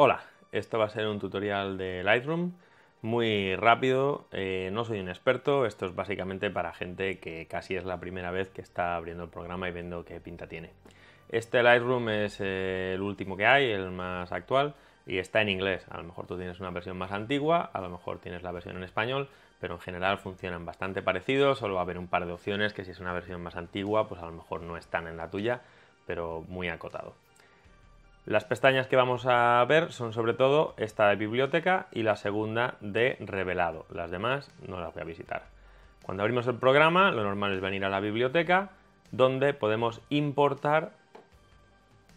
Hola, esto va a ser un tutorial de Lightroom muy rápido, no soy un experto, esto es básicamente para gente que casi es la primera vez que está abriendo el programa y viendo qué pinta tiene. Este Lightroom es el último que hay, el más actual, y está en inglés. A lo mejor tú tienes una versión más antigua, a lo mejor tienes la versión en español, pero en general funcionan bastante parecidos, solo va a haber un par de opciones que si es una versión más antigua, pues a lo mejor no están en la tuya, pero muy acotado. Las pestañas que vamos a ver son sobre todo esta de biblioteca y la segunda de revelado. Las demás no las voy a visitar. Cuando abrimos el programa, lo normal es venir a la biblioteca, donde podemos importar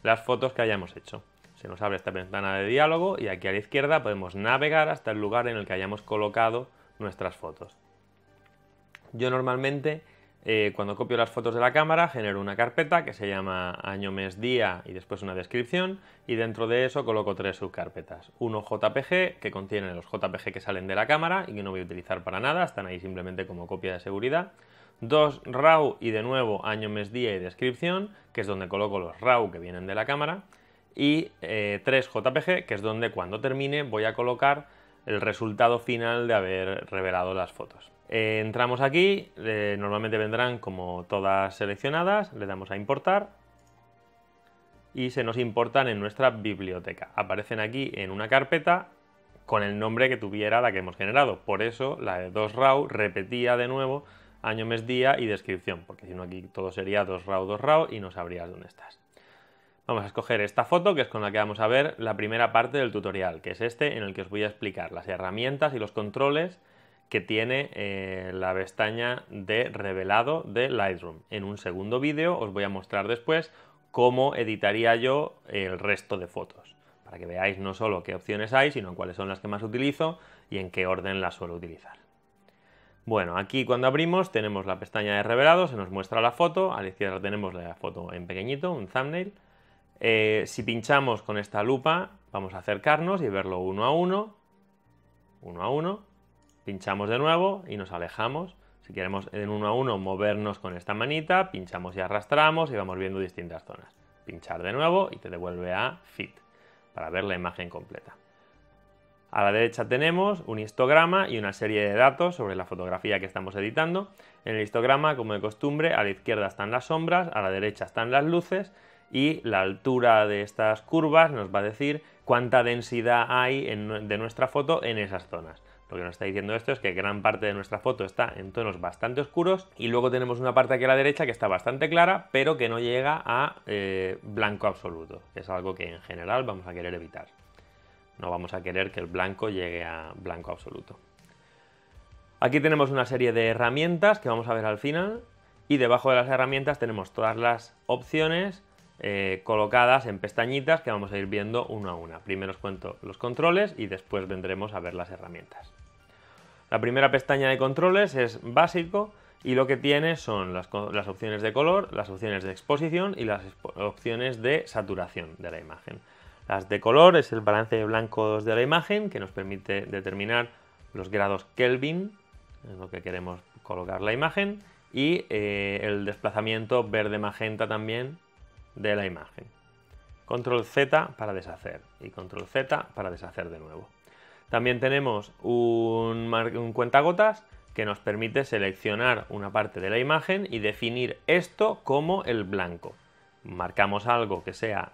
las fotos que hayamos hecho. Se nos abre esta ventana de diálogo y aquí a la izquierda podemos navegar hasta el lugar en el que hayamos colocado nuestras fotos. Yo normalmente cuando copio las fotos de la cámara genero una carpeta que se llama año, mes, día y después una descripción, y dentro de eso coloco tres subcarpetas. Uno JPG, que contiene los JPG que salen de la cámara y que no voy a utilizar para nada, están ahí simplemente como copia de seguridad. Dos RAW y de nuevo año, mes, día y descripción, que es donde coloco los RAW que vienen de la cámara. Y tres JPG, que es donde cuando termine voy a colocar el resultado final de haber revelado las fotos. Entramos aquí, normalmente vendrán como todas seleccionadas, le damos a importar y se nos importan en nuestra biblioteca. Aparecen aquí en una carpeta con el nombre que tuviera la que hemos generado. Por eso la de 2RAW repetía de nuevo año, mes, día y descripción, porque si no aquí todo sería 2RAW, 2RAW y no sabrías dónde estás. Vamos a escoger esta foto, que es con la que vamos a ver la primera parte del tutorial, que es este en el que os voy a explicar las herramientas y los controles que tiene la pestaña de revelado de Lightroom. En un segundo vídeo os voy a mostrar después cómo editaría yo el resto de fotos, para que veáis no solo qué opciones hay, sino cuáles son las que más utilizo y en qué orden las suelo utilizar. Bueno, aquí cuando abrimos tenemos la pestaña de revelado, se nos muestra la foto, a la izquierda tenemos la foto en pequeñito, un thumbnail. Si pinchamos con esta lupa vamos a acercarnos y verlo uno a uno, pinchamos de nuevo y nos alejamos. Si queremos en uno a uno movernos con esta manita, pinchamos y arrastramos y vamos viendo distintas zonas. Pinchar de nuevo y te devuelve a Fit para ver la imagen completa. A la derecha tenemos un histograma y una serie de datos sobre la fotografía que estamos editando. En el histograma, como de costumbre, a la izquierda están las sombras, a la derecha están las luces y la altura de estas curvas nos va a decir cuánta densidad hay de nuestra foto en esas zonas. Lo que nos está diciendo esto es que gran parte de nuestra foto está en tonos bastante oscuros y luego tenemos una parte aquí a la derecha que está bastante clara, pero que no llega a blanco absoluto, que es algo que en general vamos a querer evitar. No vamos a querer que el blanco llegue a blanco absoluto. Aquí tenemos una serie de herramientas que vamos a ver al final y debajo de las herramientas tenemos todas las opciones colocadas en pestañitas que vamos a ir viendo una a una. Primero os cuento los controles y después vendremos a ver las herramientas. La primera pestaña de controles es básico y lo que tiene son las opciones de color, las opciones de exposición y las opciones de saturación de la imagen. Las de color es el balance de blancos de la imagen, que nos permite determinar los grados Kelvin en lo que queremos colocar la imagen, y el desplazamiento verde-magenta también de la imagen. Control Z para deshacer y Control Z para deshacer de nuevo. También tenemos un cuentagotas que nos permite seleccionar una parte de la imagen y definir esto como el blanco. Marcamos algo que sea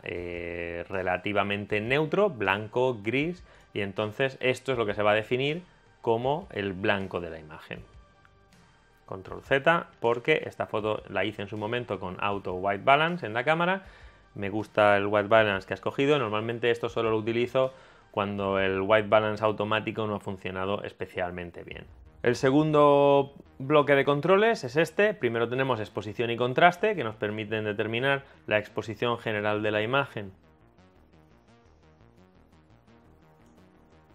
relativamente neutro, blanco, gris, y entonces esto es lo que se va a definir como el blanco de la imagen. Control Z, porque esta foto la hice en su momento con Auto White Balance en la cámara. Me gusta el White Balance que ha escogido. Normalmente esto solo lo utilizo cuando el White Balance automático no ha funcionado especialmente bien. El segundo bloque de controles es este. Primero tenemos exposición y contraste, que nos permiten determinar la exposición general de la imagen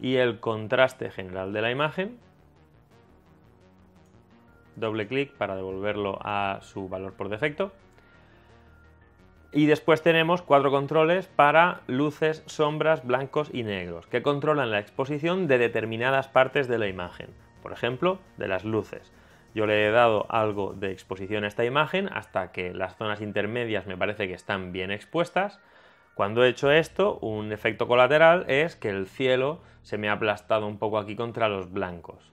y el contraste general de la imagen. Doble clic para devolverlo a su valor por defecto. Y después tenemos cuatro controles para luces, sombras, blancos y negros, que controlan la exposición de determinadas partes de la imagen. Por ejemplo, de las luces. Yo le he dado algo de exposición a esta imagen hasta que las zonas intermedias me parece que están bien expuestas. Cuando he hecho esto, un efecto colateral es que el cielo se me ha aplastado un poco aquí contra los blancos.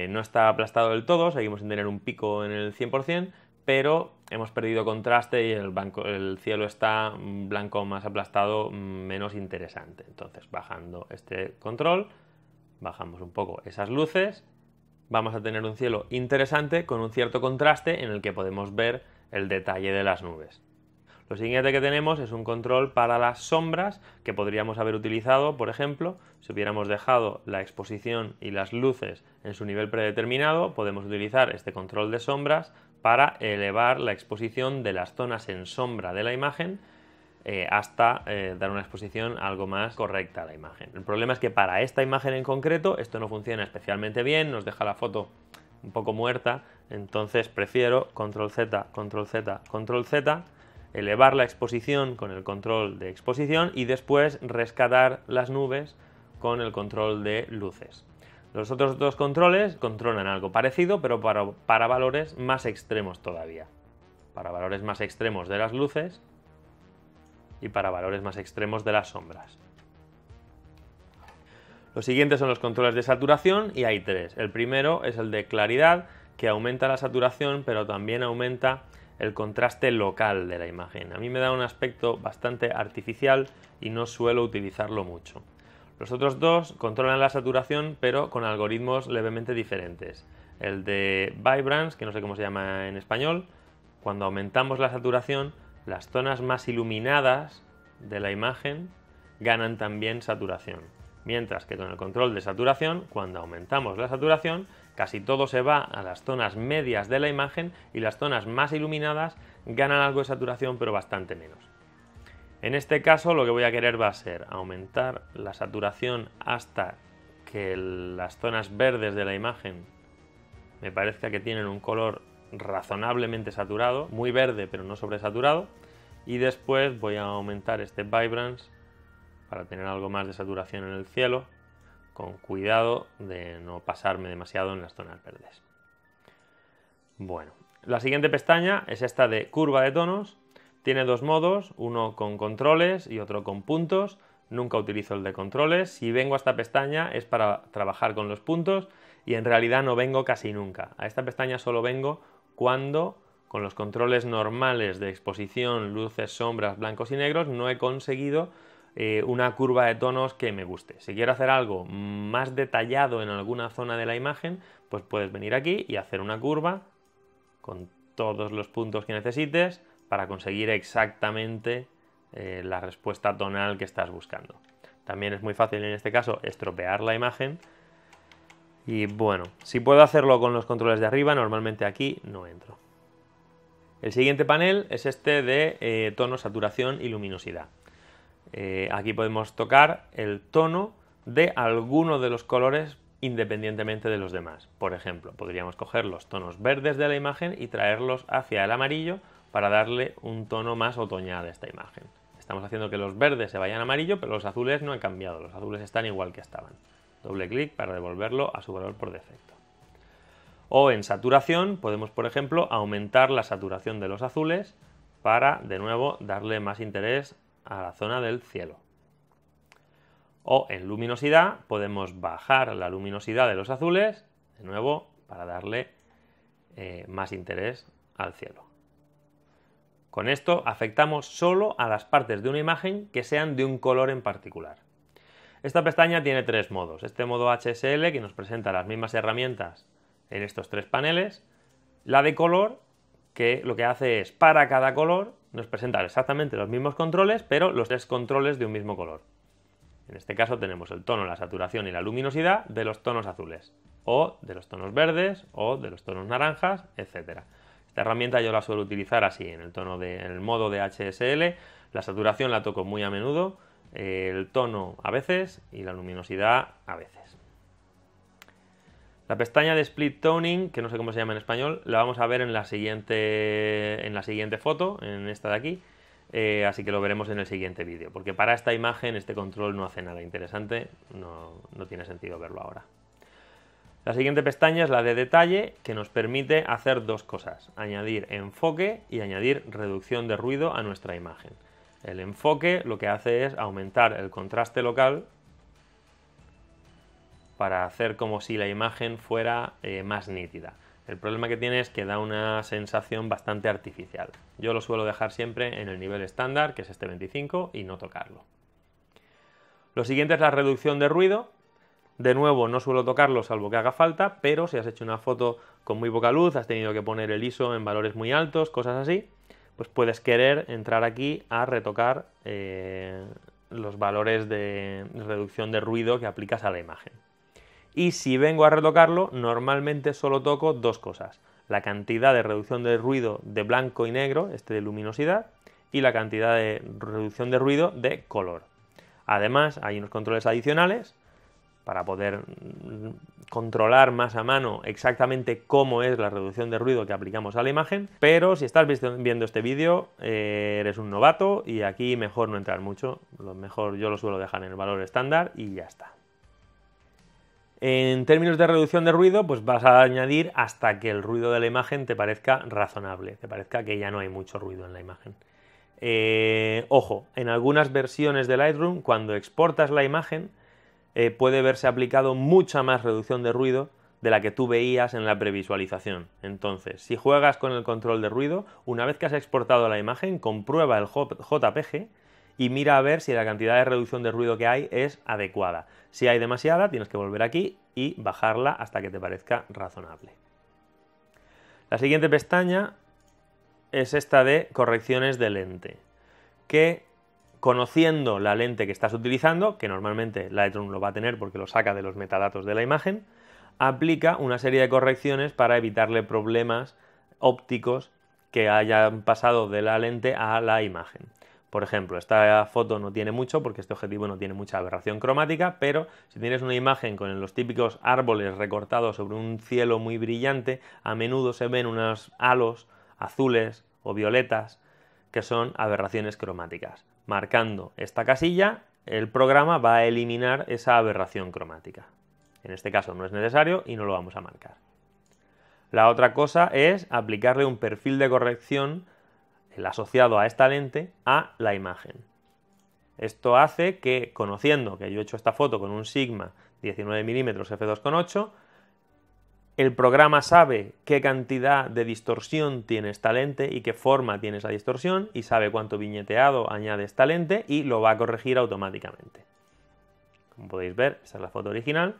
No está aplastado del todo, seguimos sin tener un pico en el 100%, pero hemos perdido contraste y el cielo está blanco más aplastado, menos interesante. Entonces, bajando este control, bajamos un poco esas luces, vamos a tener un cielo interesante con un cierto contraste en el que podemos ver el detalle de las nubes. Lo siguiente que tenemos es un control para las sombras que podríamos haber utilizado, por ejemplo, si hubiéramos dejado la exposición y las luces en su nivel predeterminado, podemos utilizar este control de sombras para elevar la exposición de las zonas en sombra de la imagen hasta dar una exposición algo más correcta a la imagen. El problema es que para esta imagen en concreto esto no funciona especialmente bien, nos deja la foto un poco muerta, entonces prefiero control Z, control Z, control Z, elevar la exposición con el control de exposición y después rescatar las nubes con el control de luces. Los otros dos controles controlan algo parecido, pero para valores más extremos todavía. Para valores más extremos de las luces y para valores más extremos de las sombras. Los siguientes son los controles de saturación y hay tres. El primero es el de claridad, que aumenta la saturación, pero también aumenta el contraste local de la imagen. A mí me da un aspecto bastante artificial y no suelo utilizarlo mucho. Los otros dos controlan la saturación, pero con algoritmos levemente diferentes. El de Vibrance, que no sé cómo se llama en español, cuando aumentamos la saturación, las zonas más iluminadas de la imagen ganan también saturación. Mientras que con el control de saturación, cuando aumentamos la saturación, casi todo se va a las zonas medias de la imagen y las zonas más iluminadas ganan algo de saturación, pero bastante menos. En este caso lo que voy a querer va a ser aumentar la saturación hasta que las zonas verdes de la imagen me parezca que tienen un color razonablemente saturado, muy verde pero no sobresaturado, y después voy a aumentar este Vibrance para tener algo más de saturación en el cielo, con cuidado de no pasarme demasiado en las zonas verdes. Bueno, la siguiente pestaña es esta de curva de tonos. Tiene dos modos, uno con controles y otro con puntos. Nunca utilizo el de controles. Si vengo a esta pestaña es para trabajar con los puntos y en realidad no vengo casi nunca. A esta pestaña solo vengo cuando con los controles normales de exposición, luces, sombras, blancos y negros no he conseguido una curva de tonos que me guste. Si quiero hacer algo más detallado en alguna zona de la imagen, pues puedes venir aquí y hacer una curva con todos los puntos que necesites para conseguir exactamente la respuesta tonal que estás buscando. También es muy fácil en este caso estropear la imagen y bueno, si puedo hacerlo con los controles de arriba, normalmente aquí no entro. El siguiente panel es este de tono, saturación y luminosidad. Aquí podemos tocar el tono de alguno de los colores independientemente de los demás. Por ejemplo, podríamos coger los tonos verdes de la imagen y traerlos hacia el amarillo para darle un tono más otoñal a esta imagen. Estamos haciendo que los verdes se vayan a amarillo, pero los azules no han cambiado, los azules están igual que estaban. Doble clic para devolverlo a su valor por defecto. O en saturación podemos, por ejemplo, aumentar la saturación de los azules para, de nuevo, darle más interés a la zona del cielo. O en luminosidad podemos bajar la luminosidad de los azules, de nuevo, para darle más interés al cielo. Con esto afectamos solo a las partes de una imagen que sean de un color en particular. Esta pestaña tiene tres modos. Este modo HSL, que nos presenta las mismas herramientas en estos tres paneles. La de color, que lo que hace es, para cada color, nos presenta exactamente los mismos controles, pero los tres controles de un mismo color. En este caso tenemos el tono, la saturación y la luminosidad de los tonos azules, o de los tonos verdes, o de los tonos naranjas, etc. Esta herramienta yo la suelo utilizar así, en el modo de HSL. La saturación la toco muy a menudo, el tono a veces y la luminosidad a veces. La pestaña de Split Toning, que no sé cómo se llama en español, la vamos a ver en la siguiente foto, en esta de aquí, así que lo veremos en el siguiente vídeo, porque para esta imagen este control no hace nada interesante, no tiene sentido verlo ahora. La siguiente pestaña es la de detalle, que nos permite hacer dos cosas, añadir enfoque y añadir reducción de ruido a nuestra imagen. El enfoque lo que hace es aumentar el contraste local para hacer como si la imagen fuera más nítida. El problema que tiene es que da una sensación bastante artificial. Yo lo suelo dejar siempre en el nivel estándar, que es este 25, y no tocarlo. Lo siguiente es la reducción de ruido. De nuevo, no suelo tocarlo salvo que haga falta, pero si has hecho una foto con muy poca luz, has tenido que poner el ISO en valores muy altos, cosas así, pues puedes querer entrar aquí a retocar los valores de reducción de ruido que aplicas a la imagen. Y si vengo a retocarlo, normalmente solo toco dos cosas: la cantidad de reducción de ruido de blanco y negro, de luminosidad, y la cantidad de reducción de ruido de color. Además, hay unos controles adicionales para poder controlar más a mano exactamente cómo es la reducción de ruido que aplicamos a la imagen, pero si estás viendo este vídeo eres un novato y aquí mejor no entrar mucho. Lo mejor yo lo suelo dejar en el valor estándar y ya está. En términos de reducción de ruido, pues vas a añadir hasta que el ruido de la imagen te parezca razonable, te parezca que ya no hay mucho ruido en la imagen. Ojo, en algunas versiones de Lightroom, cuando exportas la imagen, puede verse aplicado mucha más reducción de ruido de la que tú veías en la previsualización. Entonces, si juegas con el control de ruido, una vez que has exportado la imagen, comprueba el JPG y mira a ver si la cantidad de reducción de ruido que hay es adecuada. Si hay demasiada, tienes que volver aquí y bajarla hasta que te parezca razonable. La siguiente pestaña es esta de correcciones de lente, que conociendo la lente que estás utilizando, que normalmente Lightroom lo va a tener porque lo saca de los metadatos de la imagen, aplica una serie de correcciones para evitarle problemas ópticos que hayan pasado de la lente a la imagen. Por ejemplo, esta foto no tiene mucho porque este objetivo no tiene mucha aberración cromática, pero si tienes una imagen con los típicos árboles recortados sobre un cielo muy brillante, a menudo se ven unos halos azules o violetas que son aberraciones cromáticas. Marcando esta casilla, el programa va a eliminar esa aberración cromática. En este caso no es necesario y no lo vamos a marcar. La otra cosa es aplicarle un perfil de corrección, el asociado a esta lente, a la imagen. Esto hace que, conociendo que yo he hecho esta foto con un Sigma 19mm f2.8, el programa sabe qué cantidad de distorsión tiene esta lente y qué forma tiene esa distorsión, y sabe cuánto viñeteado añade esta lente y lo va a corregir automáticamente. Como podéis ver, esta es la foto original,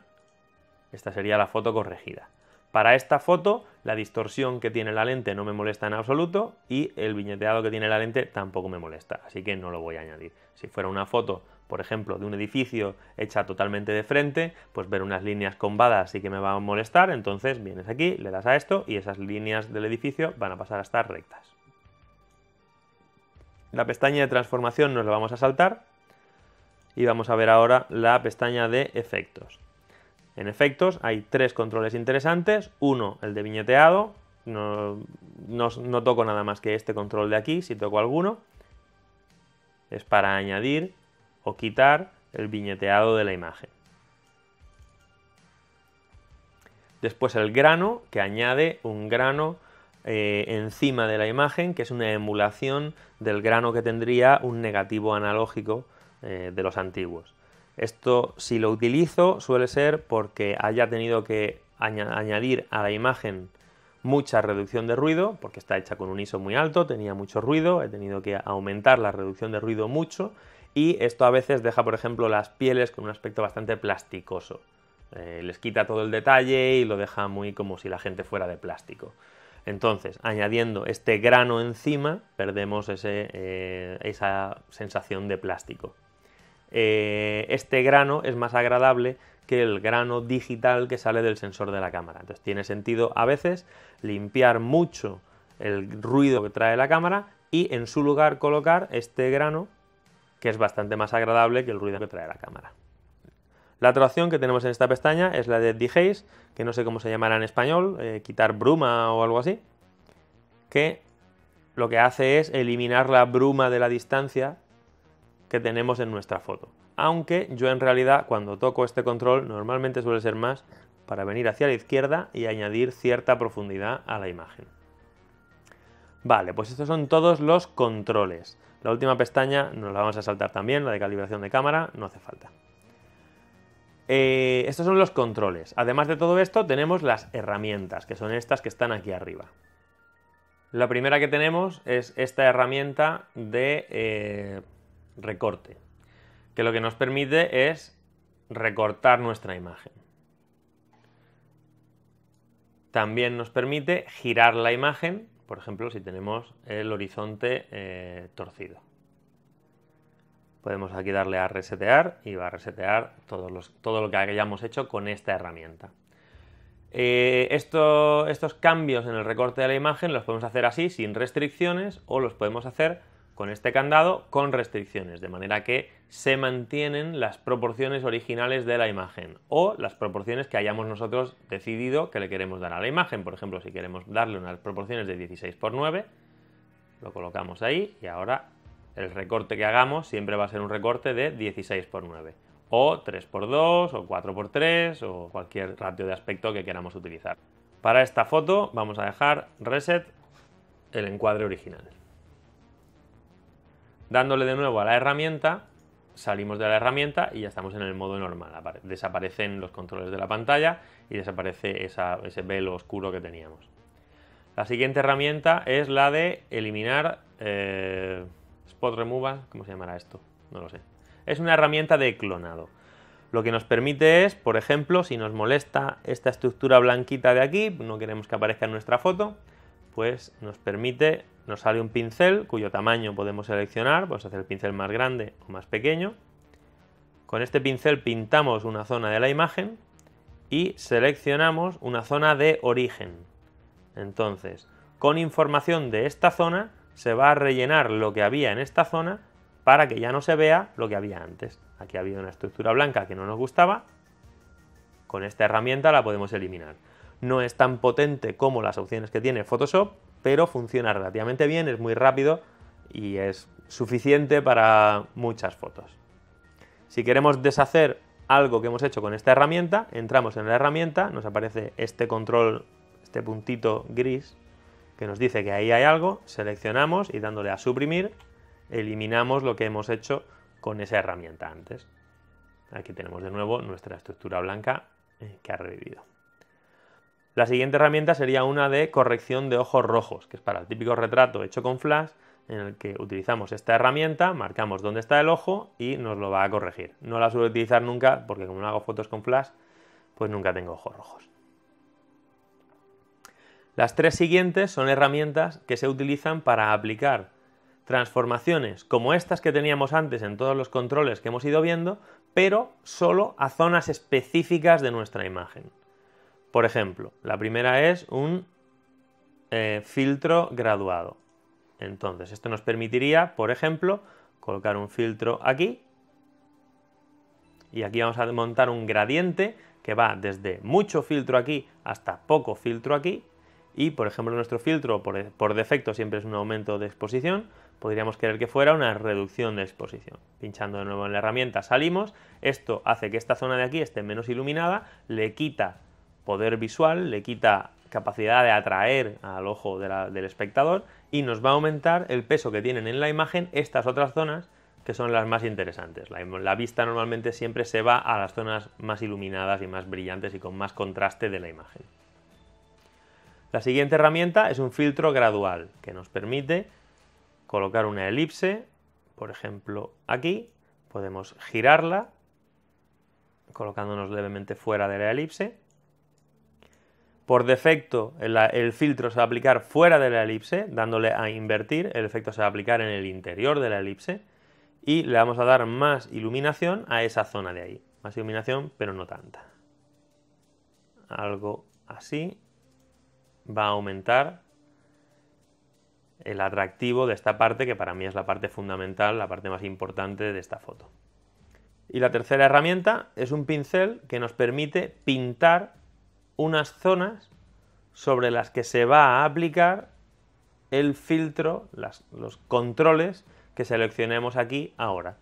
esta sería la foto corregida. Para esta foto, la distorsión que tiene la lente no me molesta en absoluto y el viñeteado que tiene la lente tampoco me molesta, así que no lo voy a añadir. Si fuera una foto, por ejemplo, de un edificio hecha totalmente de frente, pues ver unas líneas combadas sí que me va a molestar, entonces vienes aquí, le das a esto y esas líneas del edificio van a pasar a estar rectas. La pestaña de transformación nos la vamos a saltar y vamos a ver ahora la pestaña de efectos. En efectos hay tres controles interesantes. Uno, el de viñeteado. No toco nada más que este control de aquí. Si toco alguno, es para añadir o quitar el viñeteado de la imagen. Después el grano, que añade un grano encima de la imagen, que es una emulación del grano que tendría un negativo analógico de los antiguos. Esto, si lo utilizo, suele ser porque haya tenido que añadir a la imagen mucha reducción de ruido, porque está hecha con un ISO muy alto, tenía mucho ruido, he tenido que aumentar la reducción de ruido mucho, y esto a veces deja, por ejemplo, las pieles con un aspecto bastante plasticoso. Les quita todo el detalle y lo deja muy como si la gente fuera de plástico. Entonces, añadiendo este grano encima, perdemos esa sensación de plástico. Este grano es más agradable que el grano digital que sale del sensor de la cámara. Entonces tiene sentido a veces limpiar mucho el ruido que trae la cámara y en su lugar colocar este grano, que es bastante más agradable que el ruido que trae la cámara. La otra opción que tenemos en esta pestaña es la de dehaze, que no sé cómo se llamará en español, quitar bruma o algo así, que lo que hace es eliminar la bruma de la distancia que tenemos en nuestra foto. Aunque yo en realidad cuando toco este control normalmente suele ser más para venir hacia la izquierda y añadir cierta profundidad a la imagen. Vale, pues estos son todos los controles. La última pestaña nos la vamos a saltar también, la de calibración de cámara, no hace falta. Estos son los controles. Además de todo esto tenemos las herramientas, que son estas que están aquí arriba. La primera que tenemos es esta herramienta de recorte, que lo que nos permite es recortar nuestra imagen. También nos permite girar la imagen, por ejemplo, si tenemos el horizonte torcido. Podemos aquí darle a resetear y va a resetear todo lo que hayamos hecho con esta herramienta. Estos cambios en el recorte de la imagen los podemos hacer así, sin restricciones, o los podemos hacer con este candado con restricciones, de manera que se mantienen las proporciones originales de la imagen o las proporciones que hayamos nosotros decidido que le queremos dar a la imagen. Por ejemplo, si queremos darle unas proporciones de 16:9, lo colocamos ahí y ahora el recorte que hagamos siempre va a ser un recorte de 16:9 o 3:2 o 4:3 o cualquier ratio de aspecto que queramos utilizar. Para esta foto vamos a dejar reset el encuadre original. Dándole de nuevo a la herramienta, salimos de la herramienta y ya estamos en el modo normal. Desaparecen los controles de la pantalla y desaparece ese velo oscuro que teníamos. La siguiente herramienta es la de eliminar Spot Removal, ¿cómo se llamará esto? No lo sé. Es una herramienta de clonado. Lo que nos permite es, por ejemplo, si nos molesta esta estructura blanquita de aquí, no queremos que aparezca en nuestra foto, pues nos sale un pincel cuyo tamaño podemos seleccionar, podemos hacer el pincel más grande o más pequeño. Con este pincel pintamos una zona de la imagen y seleccionamos una zona de origen. Entonces, con información de esta zona se va a rellenar lo que había en esta zona para que ya no se vea lo que había antes. Aquí había una estructura blanca que no nos gustaba, con esta herramienta la podemos eliminar. No es tan potente como las opciones que tiene Photoshop, pero funciona relativamente bien, es muy rápido y es suficiente para muchas fotos. Si queremos deshacer algo que hemos hecho con esta herramienta, entramos en la herramienta, nos aparece este control, este puntito gris, que nos dice que ahí hay algo, seleccionamos y dándole a suprimir, eliminamos lo que hemos hecho con esa herramienta antes. Aquí tenemos de nuevo nuestra estructura blanca que ha revivido. La siguiente herramienta sería una de corrección de ojos rojos, que es para el típico retrato hecho con flash, en el que utilizamos esta herramienta, marcamos dónde está el ojo y nos lo va a corregir. No la suelo utilizar nunca porque como no hago fotos con flash, pues nunca tengo ojos rojos. Las tres siguientes son herramientas que se utilizan para aplicar transformaciones como estas que teníamos antes en todos los controles que hemos ido viendo, pero solo a zonas específicas de nuestra imagen. Por ejemplo, la primera es un filtro graduado. Entonces, esto nos permitiría, por ejemplo, colocar un filtro aquí y aquí vamos a montar un gradiente que va desde mucho filtro aquí hasta poco filtro aquí y, por ejemplo, nuestro filtro por defecto siempre es un aumento de exposición, podríamos querer que fuera una reducción de exposición. Pinchando de nuevo en la herramienta salimos, esto hace que esta zona de aquí esté menos iluminada, le quita poder visual, le quita capacidad de atraer al ojo del espectador y nos va a aumentar el peso que tienen en la imagen estas otras zonas que son las más interesantes. La vista normalmente siempre se va a las zonas más iluminadas y más brillantes y con más contraste de la imagen. La siguiente herramienta es un filtro gradual que nos permite colocar una elipse, por ejemplo aquí, podemos girarla colocándonos levemente fuera de la elipse. Por defecto el filtro se va a aplicar fuera de la elipse, dándole a invertir, el efecto se va a aplicar en el interior de la elipse y le vamos a dar más iluminación a esa zona de ahí. Más iluminación, pero no tanta. Algo así va a aumentar el atractivo de esta parte, que para mí es la parte fundamental, la parte más importante de esta foto. Y la tercera herramienta es un pincel que nos permite pintar unas zonas sobre las que se va a aplicar el filtro, los controles que seleccionemos aquí ahora.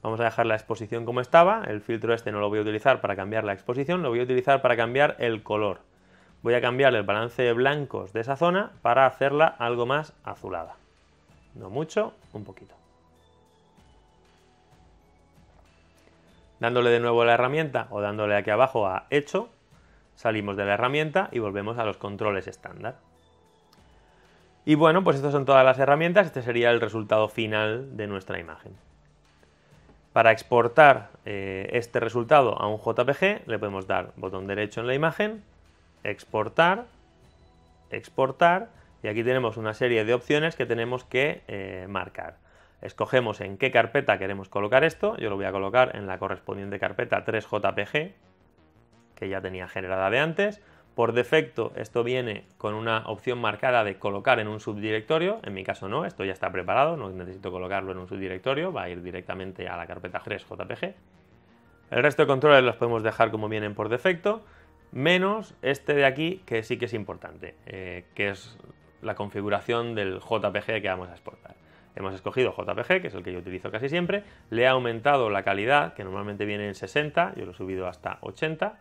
Vamos a dejar la exposición como estaba, el filtro este no lo voy a utilizar para cambiar la exposición, lo voy a utilizar para cambiar el color. Voy a cambiar el balance de blancos de esa zona para hacerla algo más azulada. no mucho, un poquito. Dándole de nuevo a la herramienta o dándole aquí abajo a Hecho, salimos de la herramienta y volvemos a los controles estándar. Y bueno, pues estas son todas las herramientas, este sería el resultado final de nuestra imagen. Para exportar este resultado a un JPG le podemos dar botón derecho en la imagen, exportar, exportar, y aquí tenemos una serie de opciones que tenemos que marcar. Escogemos en qué carpeta queremos colocar esto, yo lo voy a colocar en la correspondiente carpeta 3JPG, que ya tenía generada de antes. Por defecto esto viene con una opción marcada de colocar en un subdirectorio, en mi caso no, esto ya está preparado, no necesito colocarlo en un subdirectorio, va a ir directamente a la carpeta 3JPG. El resto de controles los podemos dejar como vienen por defecto, menos este de aquí que sí que es importante, que es la configuración del JPG que vamos a exportar. Hemos escogido JPG, que es el que yo utilizo casi siempre, le he aumentado la calidad, que normalmente viene en 60, yo lo he subido hasta 80,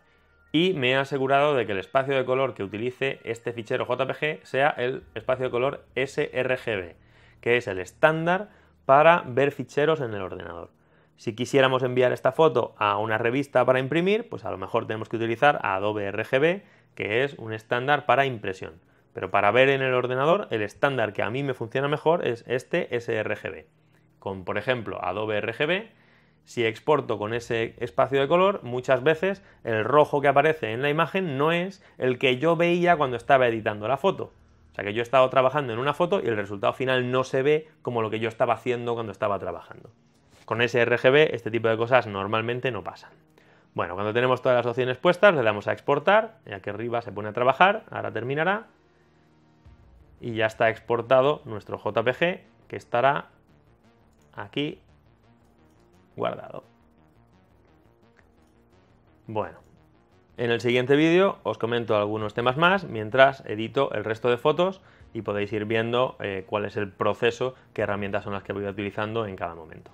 y me he asegurado de que el espacio de color que utilice este fichero JPG sea el espacio de color sRGB, que es el estándar para ver ficheros en el ordenador. Si quisiéramos enviar esta foto a una revista para imprimir, pues a lo mejor tenemos que utilizar Adobe RGB, que es un estándar para impresión. Pero para ver en el ordenador, el estándar que a mí me funciona mejor es este sRGB. Con, por ejemplo, Adobe RGB, si exporto con ese espacio de color, muchas veces el rojo que aparece en la imagen no es el que yo veía cuando estaba editando la foto. O sea que yo he estado trabajando en una foto y el resultado final no se ve como lo que yo estaba haciendo cuando estaba trabajando. Con sRGB este tipo de cosas normalmente no pasan. Bueno, cuando tenemos todas las opciones puestas, le damos a exportar, y aquí arriba se pone a trabajar, ahora terminará. Y ya está exportado nuestro JPG, que estará aquí guardado. Bueno, en el siguiente vídeo os comento algunos temas más mientras edito el resto de fotos y podéis ir viendo cuál es el proceso, qué herramientas son las que voy utilizando en cada momento.